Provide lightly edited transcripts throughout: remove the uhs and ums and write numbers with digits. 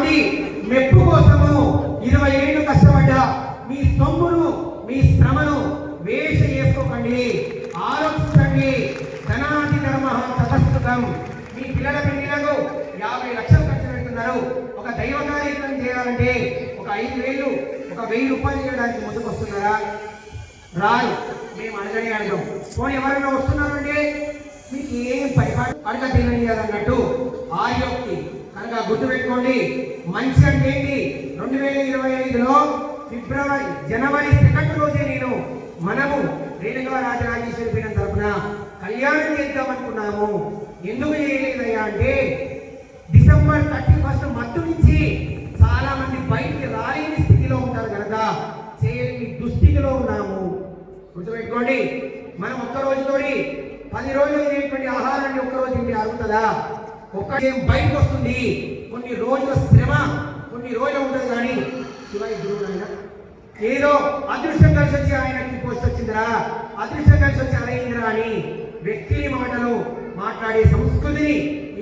మంది మెప్పు కోసము 20 ఏళ్ళు కష్టపడ్డా మీ సొమ్మును మీ శ్రమను వేష చేసుకోకండి, ఆలోచించండి. ధనాది ధర్మ తటస్థుతం. మీ పిల్లల పెళ్లిలకు 50 లక్షలు ఖర్చు పెడుతున్నారు. ఒక దైవ కార్యక్రమం చేయాలంటే ఒక 5,000 ఒక 1000 రూపాయలు చేయడానికి ముందుకు వస్తున్నారా? రాదు. మేము అడగనే అడగం. పోనీ ఎవరైనా వస్తున్నారంటే మీకు ఏం అడగ తిననియాలన్నట్టు ఆయోక్తి. కనుక గుర్తుపెట్టుకోండి, మంచి అంటే ఏంటి? 2025లో జనవరి 2 రోజే మనము రేణుగా రాజరాజేశ్వరి పీఠం తరఫున కళ్యాణం చేద్దామనుకున్నాము. ఎందుకు చేయలేదయ్యా అంటే డిసెంబర్ 31 మత్తు నుంచి చాలా మంది బయటికి రాలేని స్థితిలో ఉంటారు కనుక చేయలేని దుస్థితిలో ఉన్నాము. గుర్తుపెట్టుకోండి, మనం ఒక్క రోజుతోటి 10 రోజులు తినేటువంటి ఆహారాన్ని ఒక్కరోజు తింటే అరుగుతుందా? ఒక్కటే బయటకు వస్తుంది. కొన్ని రోజుల శ్రమ కొన్ని రోజులు ఉంటుంది. కానీ శివాయి గురువు అయినా ఏదో అదృష్టం కలిసి వచ్చి ఆయనకి పోస్ట్ వచ్చిందిరా, అదృష్టం కలిసి వచ్చి అరైందిరా అని వ్యక్తి మాటలు మాట్లాడే సంస్కృతిని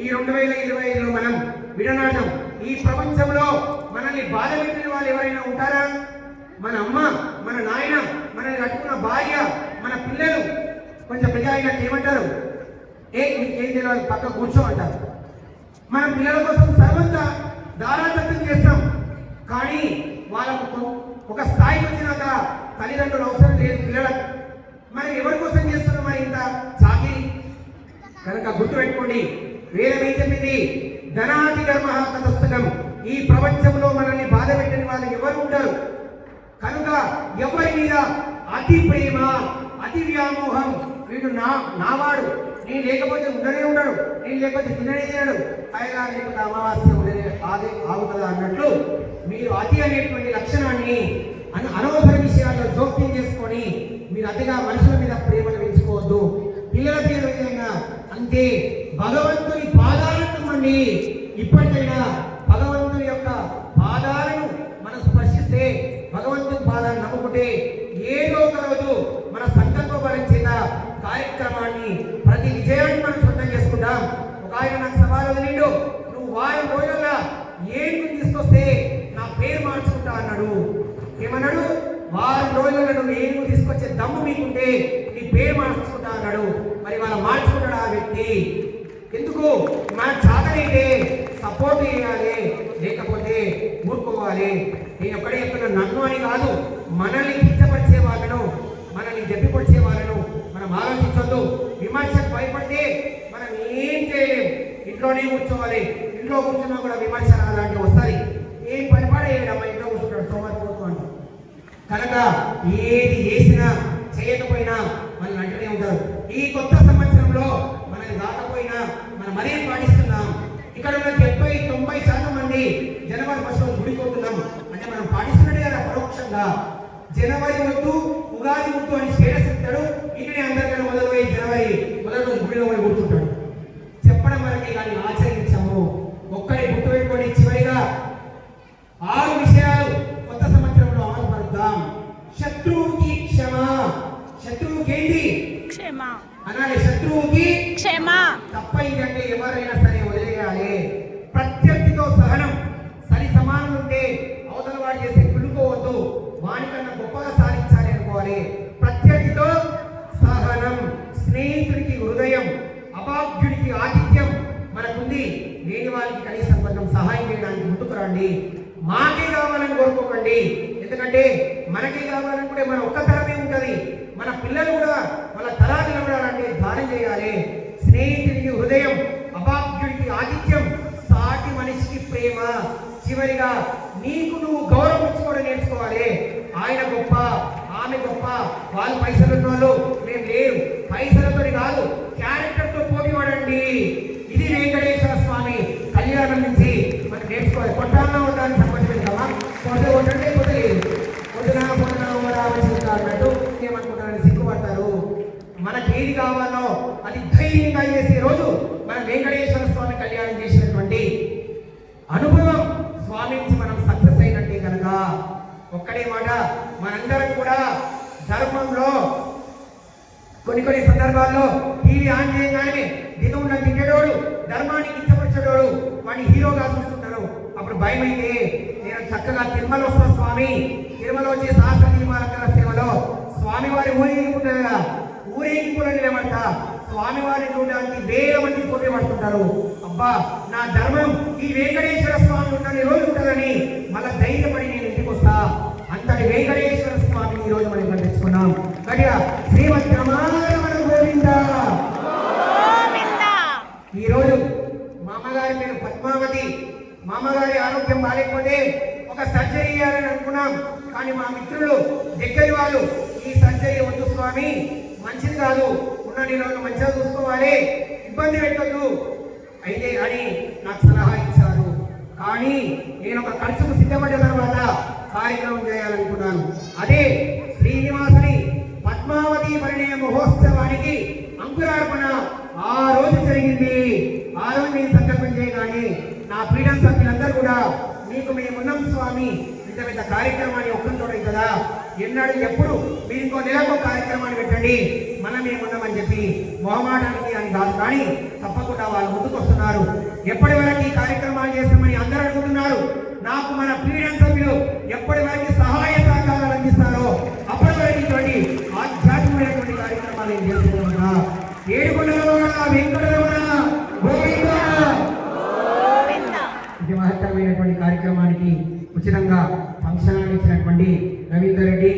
ఈ 2025లో మనం విడనాడడం. ఈ ప్రపంచంలో మనల్ని బాధ పెట్టిన వాళ్ళు ఎవరైనా ఉంటారా? మన అమ్మ, మన నాయన, మనల్ని కట్టుకున్న భార్య, మన పిల్లలు. కొంచెం పెద్ద అయినట్టు ఏమంటారు? నీకేం తెలియదు, పక్క కూర్చో అంటారు. మన పిల్లల కోసం సర్వంతా దారాదత్తం చేస్తాం. కానీ వాళ్ళకు ఒక స్థాయికి వచ్చినాక తల్లిదండ్రులు అవసరం లేదు పిల్లలకు. మరి ఎవరి కోసం చేస్తున్నాం మరి ఇంత చాకిరి? కనుక గుర్తుపెట్టుకోండి, వేదం ఏం చెప్పింది? ధనాది ధర్మ తటస్థం. ఈ ప్రపంచంలో మనల్ని బాధ పెట్టిన వాళ్ళు ఎవరు ఉంటారు? కనుక ఎవరి మీద అతి ప్రేమ, అతి వ్యామోహం, వీడు నావాడు, నేను లేకపోతే ఉండనే ఉండడు, నేను లేకపోతే తిననే తినడు, అయినా లేకపోతే అమావాస్య ఉండనే ఆగుతుందా అన్నట్లు మీరు అతి అనేటువంటి లక్షణాన్ని అనవసర విషయాల్లో జోక్యం చేసుకొని మీరు అతిగా మనుషుల మీద ప్రేమను పెంచుకోవద్దు. పిల్లల మీద విధంగా అంతే. భగవంతుని పాదాలను నమ్మండి. ఇప్పటికైనా భగవంతుని యొక్క పాదాలను మనం స్పర్శిస్తే, భగవంతుని పాదాలను నమ్ముకుంటే ఏదో ఒక రోజు మన సంకల్ప బలం చేత కార్యక్రమాన్ని ప్రతి విజయాన్ని మనం సొంతం చేసుకుంటాం. ఒక ఆయన నాకు సవాలు వదిలిండు, నువ్వు వారం రోజుల్లో ఏం తీసుకొస్తే నా పేరు మార్చుకుంటా అన్నాడు. ఏమన్నాడు? వారం రోజుల్లో నువ్వు ఏం తీసుకొచ్చే దమ్ము మీకుంటే నీ పేరు మార్చుకుంటా అన్నాడు. మరి వాళ్ళ మార్చుకుంటాడు ఆ వ్యక్తి. ఎందుకు? మన చాకరైతే సపోర్ట్ చేయాలి, లేకపోతే ఊరుకోవాలి. నేను ఎక్కడే చెప్తున్నా, నన్ను అని కాదు, మనల్ని కించపరిచే వాళ్ళను, మనల్ని దెబ్బపరిచే వాళ్ళను మనం ఆలోచించొద్దు. విమర్శకు భయపడితే మనం ఏం చేయలేము. ఇంట్లోనే కూర్చోవాలి. ఇంట్లో కూర్చున్నా కూడా విమర్శ అలాంటివి వస్తాయి. ఏం పనిపడేయడమ్మా, ఇంట్లో కూర్చుంటాడు సోమవారం పోతూ. కనుక ఏది చేసినా చేయకపోయినా మనల్ని అంటూనే ఉంటారు. ఈ కొత్త సంవత్సరంలో మనల్ని రాకపోయినా మనం మరేం పాటిస్తున్నాం? ఇక్కడ ఉన్న 70-90% మంది జనవరి 1 గుడిపోతున్నాం అంటే మనం పాటిస్తున్నట్టే కదా పరోక్షంగా. జనవరి వద్దు, ఉగాది వద్దు అని స్టేటస్ ఇస్తాడు. ఇంటిని అందరికన్నా మొదలుపోయి జనవరి మొదటి రోజు గుడిలో పోయి కూర్చుంటాడు. చెప్పడం వరకే కానీ ఆచరించాము. ఒక్కడే గుర్తుపెట్టుకొని చివరిగా 6 విషయాలు కొత్త సంవత్సరంలో అమలు పరుద్దాం. శత్రువుకి క్షమ. శత్రువుకి ఏంటి? క్షమ అనాలి. శత్రువుకి క్షమ. తప్పైందంటే ఎవరైనా సరే వదిలేయాలి. ప్రత్యర్థితో సహనం. సరి సమానం ఉంటే అవతల వాడు చేసే కుళ్ళుకోవద్దు, వానికన్నా గొప్పగా సాధించాలి అనుకోవాలి. ప్రత్యర్థితో సహనం. స్నేహితుడికి హృదయం, అభాగ్యుడికి ఆతిథ్యం మనకుంది. లేని వాళ్ళకి కనీసం కొంచెం సహాయం చేయడానికి ముందుకు రండి. మాకే కావాలని కోరుకోకండి. ఎందుకంటే మనకే కావాలనుకుంటే మన ఒక్క తరమే ఉంటుంది. మన పిల్లలు కూడా వాళ్ళ తరాలు నిలబడాలంటే దానం చేయాలి. స్నేహితుడికి హృదయం, అభాగ్యుడికి ఆతిథ్యం, సాటి మనిషికి ప్రేమ. చివరిగా నీకు నువ్వు గౌరవించుకోవడం నేర్చుకోవాలి. ఆయన గొప్ప, ఆమె గొప్ప, వాళ్ళు పైసలు ఉన్న వాళ్ళు, మేము లేరు. పైసలతో కాదు, క్యారెక్టర్తో పోటీ పడండి. ఇది వెంకటేశ్వర స్వామి కళ్యాణం నుంచి మనం నేర్చుకోవాలి. కొట్టాలన్నా ఉండాలని సంబంధించామా? కొట్టే కొట్టండి, కొట్టలేదు. పొద్దున అన్నట్టు ఏమనుకుంటారని సిగ్గుపడతారు. మనకి ఏది కావాలో అది ధైర్యంగా చేసే రోజు మనం వెంకటేశ్వర స్వామి కళ్యాణం చేసినటువంటి అనుభవం స్వామి నుంచి మనం సక్సెస్ అయినట్టే కనుక ఒక్కడే మాట, మనందరం కూడా ధర్మంలో కొన్ని సందర్భాల్లో టీవీ ఆన్ చేయగానే దిగుండా తిట్టేటోడు, ధర్మానికి ఇష్టపరిచేటోడు వాడిని హీరోగా చూస్తుంటారు. అప్పుడు భయమైంది. నేను చక్కగా తిరుమల వస్తా స్వామి, తిరుమల వచ్చి సహస్ర దీపాలంకరణ సేవలో స్వామివారి ఊరేగింపుంటారు కదా, ఊరేగింపులని ఏమంట స్వామివారిని చూడడానికి వేల మంది పోటీ పడుతుంటారు. అబ్బా నా ధర్మం ఈ వెంకటేశ్వర స్వామి ఉన్నన్ని రోజులు ఉంటుందని మళ్ళా ధైర్యపడి నేను ఇంటికి వస్తా. అంతటి వెంకటేశ్వర స్వామిని ఈ రోజు మనం పండించుకున్నాం. గట్టిగా శ్రీమద్ రమణ గోవింద. ఈ రోజు మా అమ్మగారి పేరు పద్మావతి. మా అమ్మగారి ఆరోగ్యం బాగాలేకపోతే ఒక సర్జరీ చేయాలని అనుకున్నాం. కానీ మా మిత్రులు దగ్గరి వాళ్ళు ఈ సర్జరీ వద్దు స్వామి, మంచిది కాదు, ఉన్నన్ని రోజులు మంచిగా చూసుకోవాలి, ఇబ్బంది పెట్టద్దు అయితే అని నాకు సలహా ఇచ్చారు. కానీ నేను ఒక ఖర్చుకు సిద్ధపడ్డ తర్వాత కార్యక్రమం చేయాలనుకున్నాను. అదే శ్రీనివాసుని పద్మావతి పరిణయ మహోత్సవానికి అంకురార్పణ ఆ రోజు జరిగింది. ఆ రోజు నేను సంకల్పం చేయగానే నా ఫ్రీడమ్ సభ్యులందరూ కూడా మీకు మేమున్నాం స్వామి, ఇంత పెద్ద కార్యక్రమాన్ని ఒక్కరి చూడదు కదా, ఎన్నాడు ఎప్పుడు మీరు ఇంకో నెలకు కార్యక్రమాన్ని పెట్టండి, మనం మేమున్నామని చెప్పి మొహమాటానికి అని కాదు, కానీ తప్పకుండా వాళ్ళు ముందుకు వస్తున్నారు. ఎప్పటి వరకు ఈ కార్యక్రమాలు చేస్తామని అందరూ అనుకుంటున్నారు. నాకు మన ఫ్రీడమ్ సభ్యులు ఎప్పటి వరకు సహాయ సహకారాలు అందిస్తారో అప్పటి వరకు ఇటువంటి ఆధ్యాత్మికమైనటువంటి కార్యక్రమాలు నేను చేసుకుంటున్నా. ఏడుకొండల వెంకటరమణ గోవింద. ఇది మహత్తరమైనటువంటి కార్యక్రమానికి ఉచితంగా ఫంక్షన్ ఇచ్చినటువంటి రవీందర్ రెడ్డి